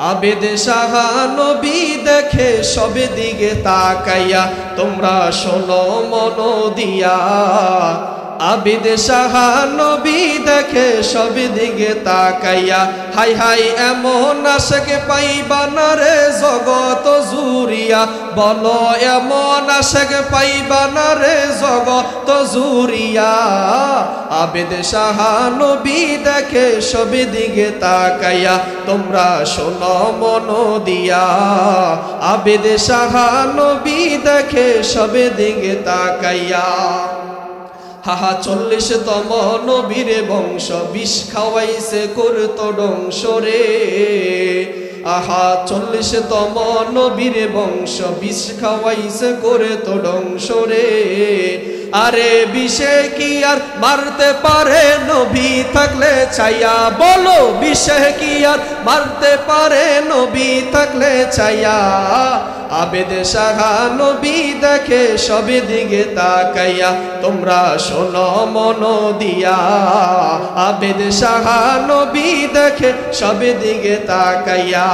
আবেদ শাহ নবী দেখে সবে দিকে তাকাইয়া তোমরা শোনো মন দিয়া আবেদ শাহ নবী দেখে সবে দিকে তাকাইয়া হাই হাই এমন আশাকে পাইবা না রে জগত জুরিয়া বলো এমন আশাকে পাইবা না রে জগত জুরিয়া আবেদ শাহ নবী দেখে সবে দিকে তাকাইয়া তোমরা শোনো মন দিয়া আবেদ শাহ নবী দেখে সবে দিকে তাকাইয়া হাহা 40তম নবীর বংশ বিষ খাওয়াইছে করত ডংস রে আহা 40তম নবীর বংশ বিষ খাওয়াইছে করত ডংস রে আরে বিষে কি আর মারতে পারে নবী থাকলে ছায়া বলো বিষে কি আর মারতে পারে নবী থাকলে ছায়া আবেদ শাহ নবী দেখে সবে দিকে তাকাইয়া তোমরা শোনো মন দিয়া আবেদ শাহ নবী দেখে সবে দিকে তাকাইয়া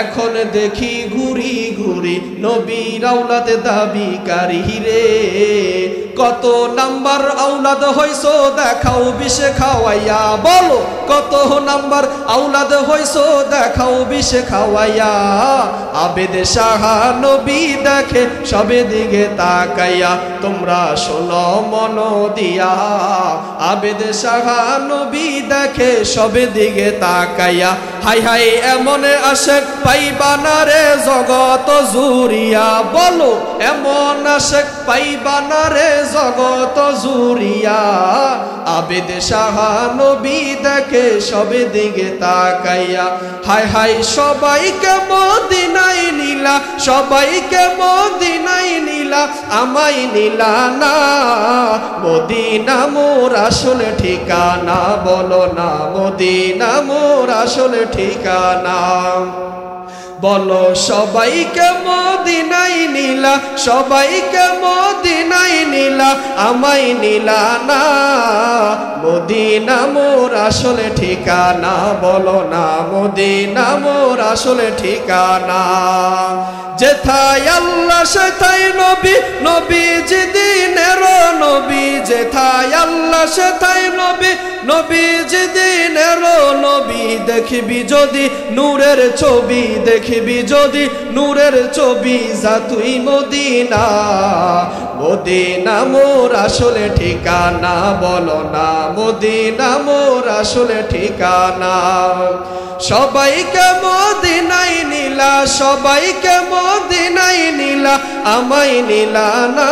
এখন দেখি ঘুরি ঘুরি নবীর আওলাদ দাবিকারী রে কত নাম্বার আওলাদ হইছো দেখাও বিষে খাওয়াইয়া বলো কত নাম্বার আওলাদ হইছো দেখাও বিষে খাওয়াইয়া আবেদ শাহ নবী দেখে সবে দিকে তাকাইয়া তোমরা শোনো মন দিয়া আবেদ শাহ নবী দেখে সবে দিকে তাকাইয়া হাই হাই এমন আশেক পাইবা না রে জগত জুরিয়া বলো এমন আশেক পাইবা না রে জগত জুরিয়া আবেদ শাহ নবী দেখে সবে দিকে তাকাইয়া হাই হাই সবাইকে মদিনায় নিলা সবাইকে মদিনায় নিলা আমায় নিলা না মদিনা মোর আসল ঠিকানা বলো না মদিনা মোর আসল ঠিকানা বলো সবাইকে মদিনায় নিলা সবাইকে মদিনায় নিলা আমায় নিলা না মদিনা মোর আসল ঠিকানা বলো না মদিনা মোর আসল ঠিকানা যেথায় আল্লাহ সেথায় নবী নবী যেদিনের নবী যেথায় আল্লাহ সেথায় নবী নবী যেদিনের নবী দেখবি যদি নূরের ছবি দেখবি যদি নূরের ছবি যা তুই মদিনা মদিনা মোর আসল ঠিকানা বলো না মদিনা মোর আসল ঠিকানা সবাইকে মদিনায় নিলা সবাইকে মদিনায় নিলা আমায় নিলা না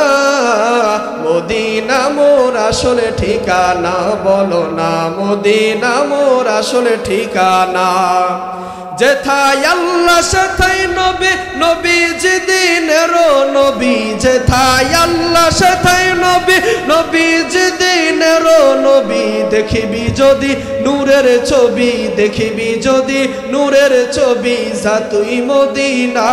মদিনা মোর আসল ঠিকানা বলো না মদিনা মোর আসল ঠিকানা যেথায় আল্লাহ সেথায় নবী নবী যেদিনের নবী যেথায় আল্লাহ সেথায় নবী নবী যেদিনের নবী দেখিবি যদি নূরের ছবি দেখিবি যদি নূরের ছবি যা তুই মদিনা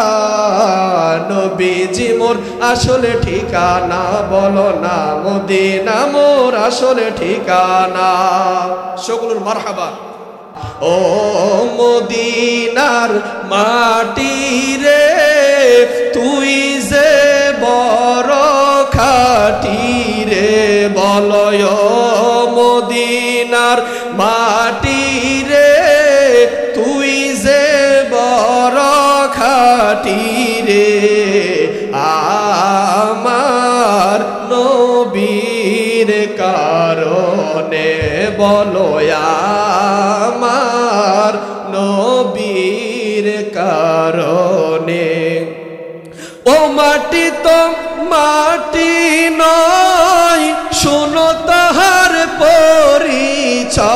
নবীজি মোর আসল ঠিকানা বলো না মদিনা মোর আসল ঠিকানা সকলের মারহাবা ও মদিনার মাটি রে তুই যে বড় খাটি রে বলয় মদিনার মাটি রে তুই যে বড় খাটি রে আমার নবীর কারণে বলো আমার নবীর কারণে ও মাটি তো মাটি নয় শোনো তাহার পরিচয়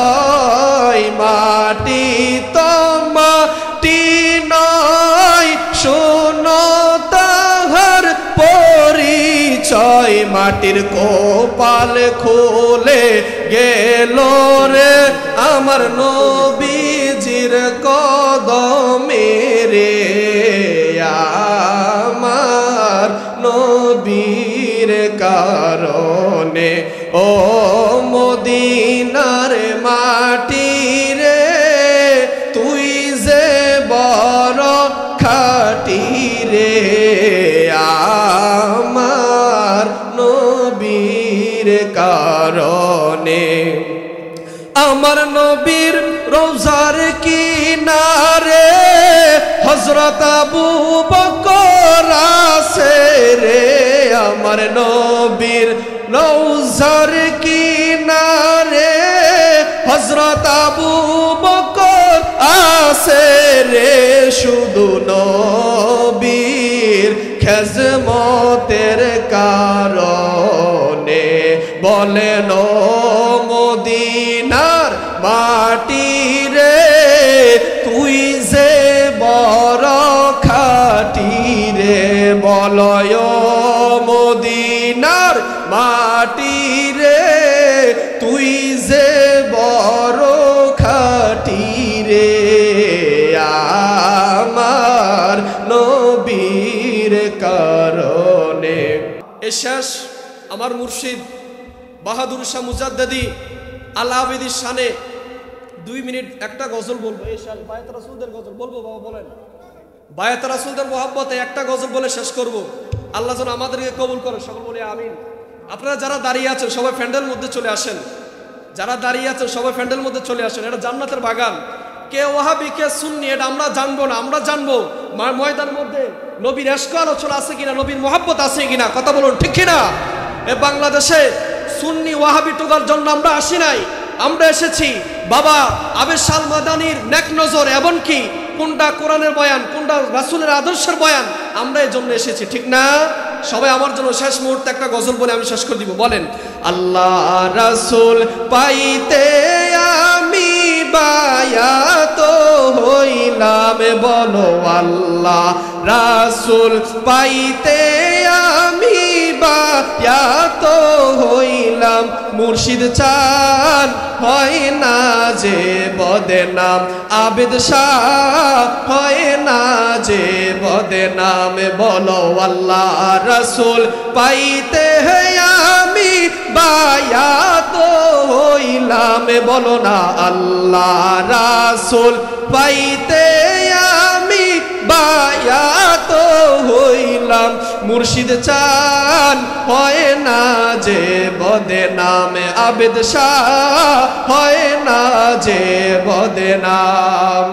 মাটি তো মাটি নয় শোনো তাহার পরিচয় মাটির কপাল খুলে গেল রে আমার নবীজির কদমে রে আমার নবীর কারণে ও মদিনার মাটি রে তুই যে আমার নবীর রওজার কিনারে হযরত আবু বকর আছে রে আমার নবীর রওজার কিনারে হযরত আবু বকর আছে রে শুধু নবীর খেজমতের কারণে বলেন ও মদিনার মাটি রে তুই যে বড় খাঁটি রে বলয় মদিনার মাটি রে তুই যে বড় খাঁটি রে আমার নবীর কারণে। এ শেষ আমার মুর্শিদ বাহাদুর শাহ মুজাদ্দিদি আলাউদ্দিনের শানে 2 মিনিট একটা গজল বলবো। এই শাল বায়াত রাসূলদের গজল বলবো বাবা বলেন। বায়াত রাসূলদের মোহাব্বতে একটা গজল বলে শেষ করব। আল্লাহ যেন আমাদেরকে কবুল করেন, সকল বলে আমিন। আপনারা যারা দাঁড়িয়ে আছেন সবাই ফ্যান্ডেল মধ্যে চলে আসেন, যারা দাঁড়িয়ে আছেন সবাই ফ্যান্ডেল মধ্যে চলে আসেন। এটা জান্নাতের বাগান, কে ওয়াহাবি কে সুন্নি এটা আমরা জানবো না, আমরা জানবো ময়দানের মধ্যে নবীর ইশক আলোচনা আছে কিনা, নবীর মোহাব্বত আছে কিনা, কথা বলুন ঠিক কিনা। এ বাংলাদেশে সুন্নি ওয়াহাবি টোকার জন্য আমরা আসি নাই, আমরা এসেছি বাবা আবেদ শাহ মাদানির নেক নজর, এমনকি কোনটা কোরআনের বয়ান কোনটা রাসূলের আদর্শের বয়ান, আমরা এই জন্য এসেছি ঠিক না। সবাই আমার জন্য শেষ মুহূর্তে একটা গজল বলে আমি শেষ করে দিব। বলেন আল্লাহ রাসূল পাইতে আমি বায়াত হইলাম, বলো আল্লাহ রাসূল পাইতে আমি বায়াত হইলাম। মুর্শিদ চান হয় না যে বদনাম, আবেদ শাহ হয় না যে বদনাম, বলো আল্লাহ রাসূল পাইতে আমি বায়াত হইলাম, বলো না আল্লাহ রাসূল পাইতে আমি বায়াত হইলাম। মুর্শিদ চান হয় না যে বদনাম, আবেদ শাহ হয় না যে বদনাম।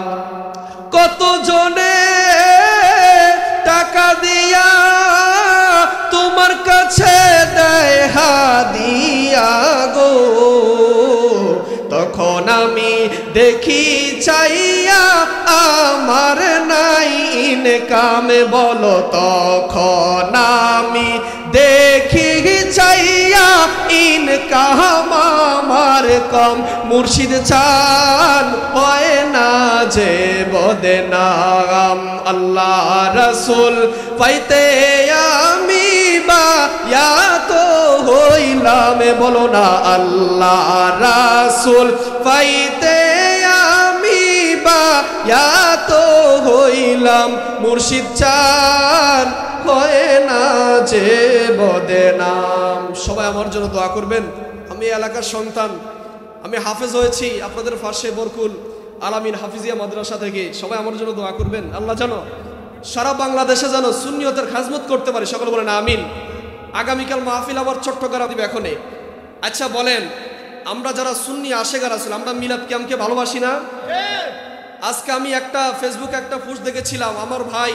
কত জনে টাকা দিয়া তোমার কাছে দেয় হাদিয়া গো, তখন আমি দেখি চাইয়া আমার নাই ইনকাম, বলো তখন আমি দেখি চাইয়া ইনকাম আমার কম। মুর্শিদ চান হয় না যে বদনাম, আল্লাহ রাসূল পাইতে আমি বায়াত হইলাম, বলো না আল্লাহ রাসূল পাইতে আমি বায়াত হইলাম। মুর্শিদ চান হয় না যে বদনাম। সবাই আমার জন্য দোয়া করবেন। আমি এলাকার সন্তান, আমি হাফেজ হয়েছি আপনাদের পাশে বরকুল আলামিন হাফিজিয়া মাদ্রাসা থেকে। সবাই আমার জন্য দোয়া করবেন, আল্লাহ যেন সারা বাংলাদেশে যেন সুন্নিয়তের খাজমত করতে পারে, সকলে বলেন আমিন। আগামীকাল মাহফিল আবার চট্টগ্রাম দিবে এখনে। আচ্ছা বলেন, আমরা যারা সুন্নি আশেক রাসূল আমরা মিলাদ কিয়ামকে ভালোবাসি না? আজকে আমি একটা ফেসবুকে একটা পোস্ট দেখেছিলাম, আমার ভাই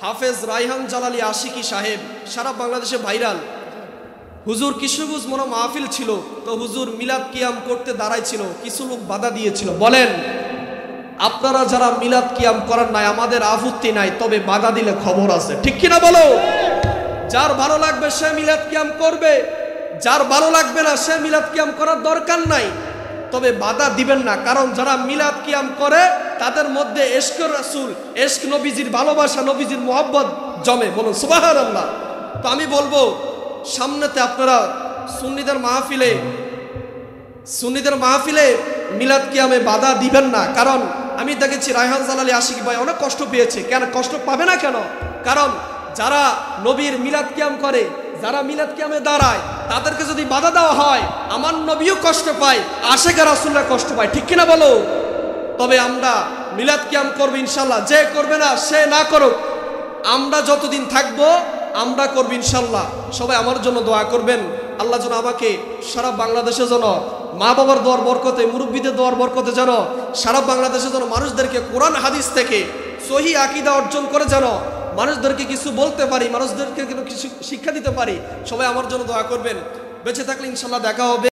হাফেজ রায়হান জালালি আশিকি সাহেব সারা বাংলাদেশে ভাইরাল। হুজুর কিশোরগঞ্জ মনে মাহফিল ছিল, তো হুজুর মিলাদ কিয়াম করতে দাঁড়াইছিল, কিছু লোক বাধা দিয়েছিল। বলেন আপনারা যারা মিলাদ কিয়াম করার নাই আমাদের আপত্তি নাই, তবে বাধা দিলে খবর আছে, ঠিক কিনা বলো? যার ভালো লাগবে সে মিলাদ কিয়াম করবে, যার ভালো লাগবে না সে মিলাদ কিয়াম করার দরকার নাই, তবে বাধা দিবেন না। কারণ যারা মিলাদ কিয়াম করে তাদের মধ্যে ইশক রাসূল, ইশক নবীজির ভালোবাসা, নবীজির মোহাব্বত জমে, বলুন সুবহানাল্লাহ। তো আমি বলবো সামনেতে আপনারা সুন্নিদের মাহফিলে মিলাদ কিয়ামে বাধা দিবেন না। কারণ আমি দেখেছি রায়হান জালালি আশিকি ভাই অনেক কষ্ট পেয়েছে। কেন কষ্ট পাবে না কেন? কারণ যারা নবীর মিলাদ কিয়াম করে, যারা মিলাদ কিয়ামে দাঁড়ায়, তাদেরকে যদি বাধা দেওয়া হয় আমার নবীও কষ্ট পায়, আশেক রাসূলরা কষ্ট পায়, ঠিক কিনা বলো? তবে আমরা মিলাদ কিয়াম করবো ইনশাল্লাহ, যে করবে না সে না করুক, আমরা যতদিন থাকবো আমরা করবো ইনশাল্লাহ। সবাই আমার জন্য দোয়া করবেন। আল্লাহ যেন আমাকে সারা বাংলাদেশে যেন মা বাবার দোয়ার বরকতে, মুরব্বীদের দোয়ার বরকতে যেন সারা বাংলাদেশে যেন মানুষদেরকে কোরআন হাদিস থেকে সহি আকীদা অর্জন করে যেন মানুষদেরকে কিছু বলতে পারি, মানুষদেরকে কিছু শিক্ষা দিতে পারি। সবাই আমার জন্য দোয়া করবেন। বেঁচে থাকলে ইনশাল্লাহ দেখা হবে।